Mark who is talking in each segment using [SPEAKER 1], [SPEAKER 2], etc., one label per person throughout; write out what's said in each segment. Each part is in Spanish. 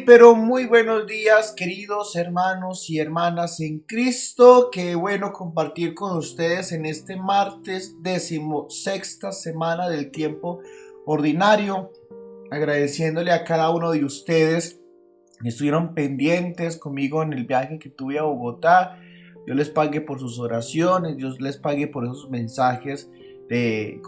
[SPEAKER 1] Pero muy buenos días, queridos hermanos y hermanas en Cristo. Qué bueno compartir con ustedes en este martes 16ª semana del tiempo ordinario, agradeciéndole a cada uno de ustedes que estuvieron pendientes conmigo en el viaje que tuve a Bogotá. Dios les pague por sus oraciones, Dios les pague por esos mensajes de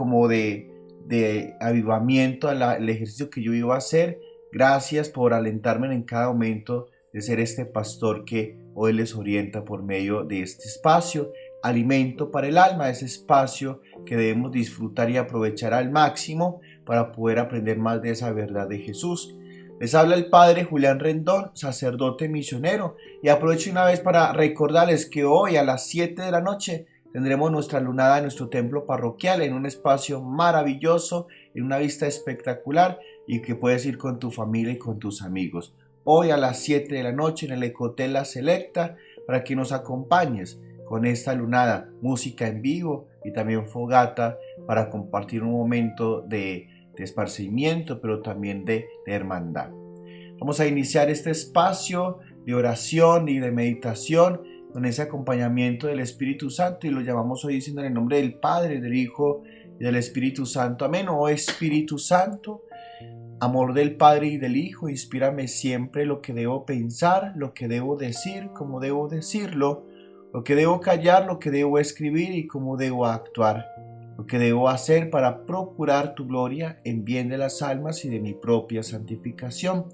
[SPEAKER 1] avivamiento al ejercicio que yo iba a hacer. Gracias por alentarme en cada momento de ser este pastor que hoy les orienta por medio de este espacio, alimento para el alma, ese espacio que debemos disfrutar y aprovechar al máximo para poder aprender más de esa verdad de Jesús. Les habla el Padre Julián Rendón, sacerdote misionero, y aprovecho una vez para recordarles que hoy a las 7 de la noche tendremos nuestra lunada en nuestro templo parroquial, en un espacio maravilloso, en una vista espectacular y que puedes ir con tu familia y con tus amigos. Hoy a las 7 de la noche en el Ecotel La Selecta, para que nos acompañes con esta lunada, música en vivo y también fogata para compartir un momento de esparcimiento, pero también de hermandad. Vamos a iniciar este espacio de oración y de meditación con ese acompañamiento del Espíritu Santo, y lo llamamos hoy diciendo en el nombre del Padre, del Hijo y del Espíritu Santo. Amén. Oh Espíritu Santo, amor del Padre y del Hijo, inspírame siempre lo que debo pensar, lo que debo decir, cómo debo decirlo, lo que debo callar, lo que debo escribir y cómo debo actuar, lo que debo hacer para procurar tu gloria en bien de las almas y de mi propia santificación.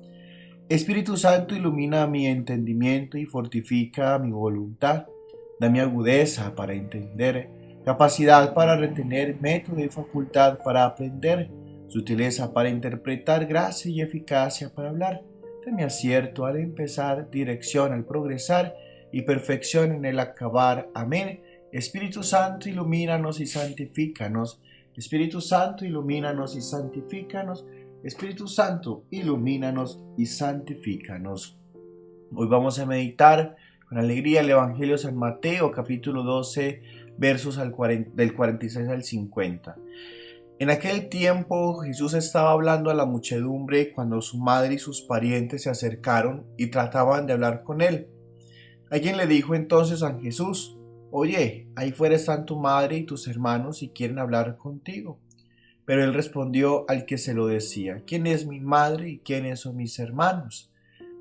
[SPEAKER 1] Espíritu Santo, ilumina mi entendimiento y fortifica mi voluntad. Dame agudeza para entender, capacidad para retener, método y facultad para aprender, sutileza para interpretar, gracia y eficacia para hablar. Dame acierto al empezar, dirección al progresar y perfección en el acabar. Amén. Espíritu Santo, ilumínanos y santifícanos. Espíritu Santo, ilumínanos y santifícanos. Espíritu Santo, ilumínanos y santifícanos. Hoy vamos a meditar con alegría el Evangelio de San Mateo, capítulo 12, versos del 46 al 50. En aquel tiempo Jesús estaba hablando a la muchedumbre cuando su madre y sus parientes se acercaron y trataban de hablar con él. Alguien le dijo entonces a Jesús: «Oye, ahí fuera están tu madre y tus hermanos y quieren hablar contigo». Pero él respondió al que se lo decía: «¿Quién es mi madre y quiénes son mis hermanos?».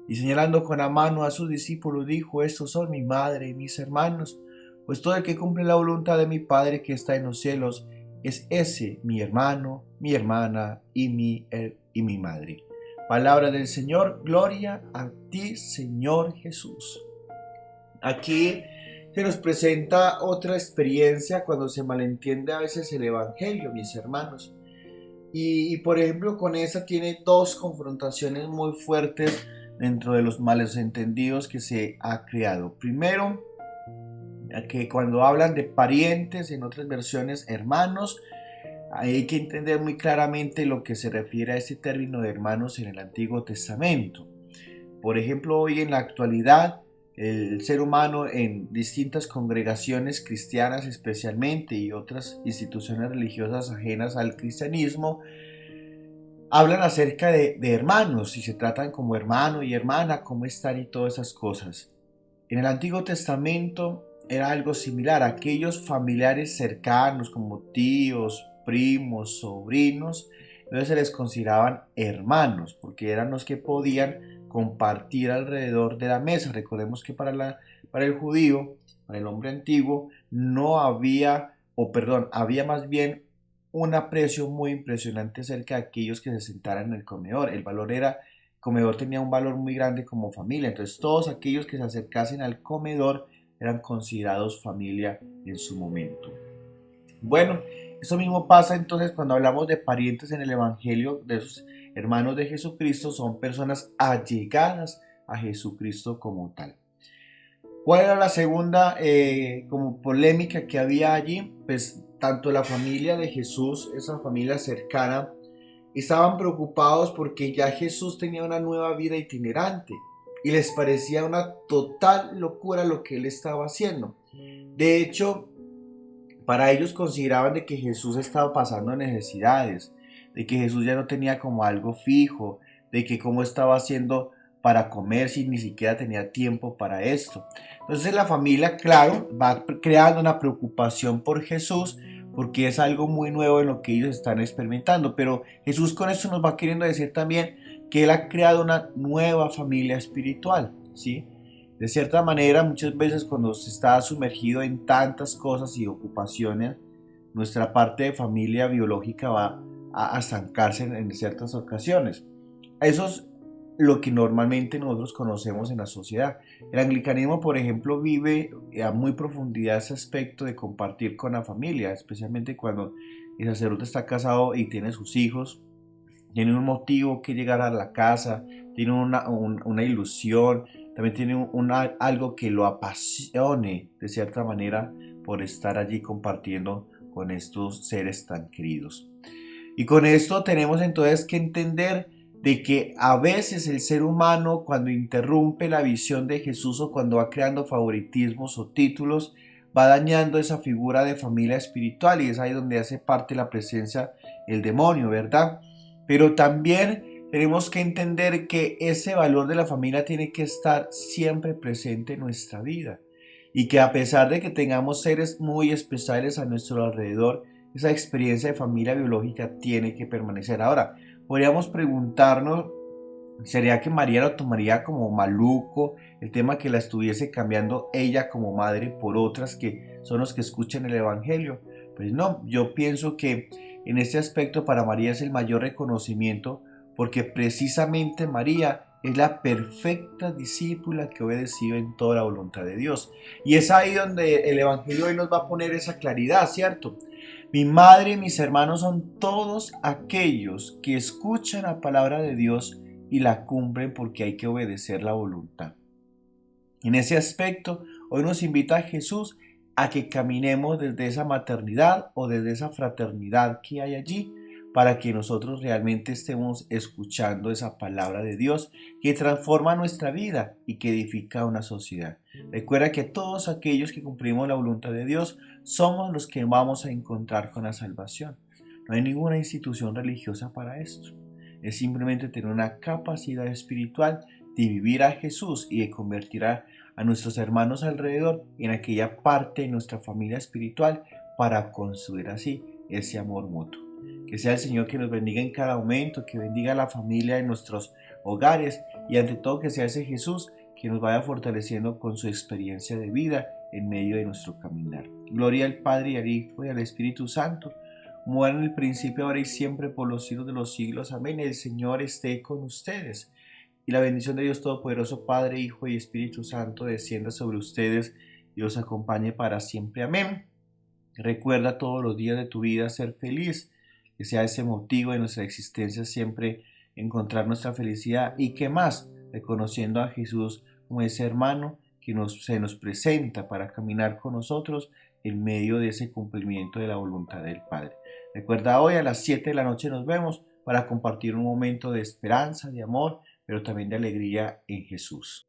[SPEAKER 1] Y señalando con la mano a sus discípulos dijo: «Estos son mi madre y mis hermanos, pues todo el que cumple la voluntad de mi Padre que está en los cielos es ese mi hermano, mi hermana y mi madre». Palabra del Señor. Gloria a ti, Señor Jesús. Aquí se nos presenta otra experiencia cuando se malentiende a veces el Evangelio, mis hermanos. Y por ejemplo, con esa tiene dos confrontaciones muy fuertes dentro de los malos entendidos que se ha creado. Primero, que cuando hablan de parientes, en otras versiones hermanos, hay que entender muy claramente lo que se refiere a este término de hermanos en el Antiguo Testamento. Por ejemplo, hoy en la actualidad, el ser humano en distintas congregaciones cristianas especialmente y otras instituciones religiosas ajenas al cristianismo hablan acerca de hermanos y se tratan como hermano y hermana, cómo están y todas esas cosas. En el Antiguo Testamento era algo similar. Aquellos familiares cercanos como tíos, primos, sobrinos, entonces se les consideraban hermanos porque eran los que podían compartir alrededor de la mesa. Recordemos que para el judío, para el hombre antiguo, no había, había más bien un aprecio muy impresionante acerca de aquellos que se sentaran en el comedor. El comedor tenía un valor muy grande como familia, entonces todos aquellos que se acercasen al comedor eran considerados familia en su momento. Bueno, eso mismo pasa entonces cuando hablamos de parientes en el Evangelio, de esos hermanos de Jesucristo, son personas allegadas a Jesucristo como tal. ¿Cuál era la segunda como polémica que había allí? Pues tanto la familia de Jesús, esa familia cercana, estaban preocupados porque ya Jesús tenía una nueva vida itinerante y les parecía una total locura lo que él estaba haciendo. De hecho, para ellos consideraban de que Jesús estaba pasando necesidades, de que Jesús ya no tenía como algo fijo, de que cómo estaba haciendo para comer si ni siquiera tenía tiempo para esto? Entonces la familia, claro, va creando una preocupación por Jesús porque es algo muy nuevo en lo que ellos están experimentando, pero Jesús con esto nos va queriendo decir también que Él ha creado una nueva familia espiritual, ¿sí? De cierta manera, muchas veces cuando se está sumergido en tantas cosas y ocupaciones, nuestra parte de familia biológica va a estancarse en ciertas ocasiones. Eso es lo que normalmente nosotros conocemos en la sociedad. El anglicanismo, por ejemplo, vive a muy profundidad ese aspecto de compartir con la familia, especialmente cuando el sacerdote está casado y tiene sus hijos, tiene un motivo que llegar a la casa, tiene una ilusión, también tiene algo que lo apasione de cierta manera por estar allí compartiendo con estos seres tan queridos. Y con esto tenemos entonces que entender de que a veces el ser humano, cuando interrumpe la visión de Jesús o cuando va creando favoritismos o títulos, va dañando esa figura de familia espiritual, y es ahí donde hace parte la presencia el demonio, ¿verdad? Pero también tenemos que entender que ese valor de la familia tiene que estar siempre presente en nuestra vida, y que a pesar de que tengamos seres muy especiales a nuestro alrededor, esa experiencia de familia biológica tiene que permanecer. Ahora, podríamos preguntarnos, ¿sería que María lo tomaría como maluco el tema que la estuviese cambiando ella como madre por otras que son los que escuchan el Evangelio? Pues no, yo pienso que en este aspecto para María es el mayor reconocimiento, porque precisamente María es la perfecta discípula que ha obedecido en toda la voluntad de Dios. Y es ahí donde el Evangelio hoy nos va a poner esa claridad, ¿cierto? Mi madre y mis hermanos son todos aquellos que escuchan la palabra de Dios y la cumplen, porque hay que obedecer la voluntad. En ese aspecto, hoy nos invita a Jesús a que caminemos desde esa maternidad o desde esa fraternidad que hay allí, para que nosotros realmente estemos escuchando esa palabra de Dios que transforma nuestra vida y que edifica una sociedad. Recuerda que todos aquellos que cumplimos la voluntad de Dios somos los que vamos a encontrar con la salvación. No hay ninguna institución religiosa para esto. Es simplemente tener una capacidad espiritual de vivir a Jesús y de convertir a nuestros hermanos alrededor en aquella parte de nuestra familia espiritual, para construir así ese amor mutuo. Que sea el Señor que nos bendiga en cada momento, que bendiga a la familia en nuestros hogares, y ante todo que sea ese Jesús que nos vaya fortaleciendo con su experiencia de vida en medio de nuestro caminar. Gloria al Padre y al Hijo y al Espíritu Santo, como era en el principio, ahora y siempre, por los siglos de los siglos. Amén. El Señor esté con ustedes. Y la bendición de Dios Todopoderoso, Padre, Hijo y Espíritu Santo, descienda sobre ustedes y los acompañe para siempre. Amén. Recuerda todos los días de tu vida ser feliz, que sea ese motivo de nuestra existencia siempre encontrar nuestra felicidad, y que más, reconociendo a Jesús como ese hermano que se nos presenta para caminar con nosotros en medio de ese cumplimiento de la voluntad del Padre. Recuerda, hoy a las 7 de la noche nos vemos para compartir un momento de esperanza, de amor, pero también de alegría en Jesús.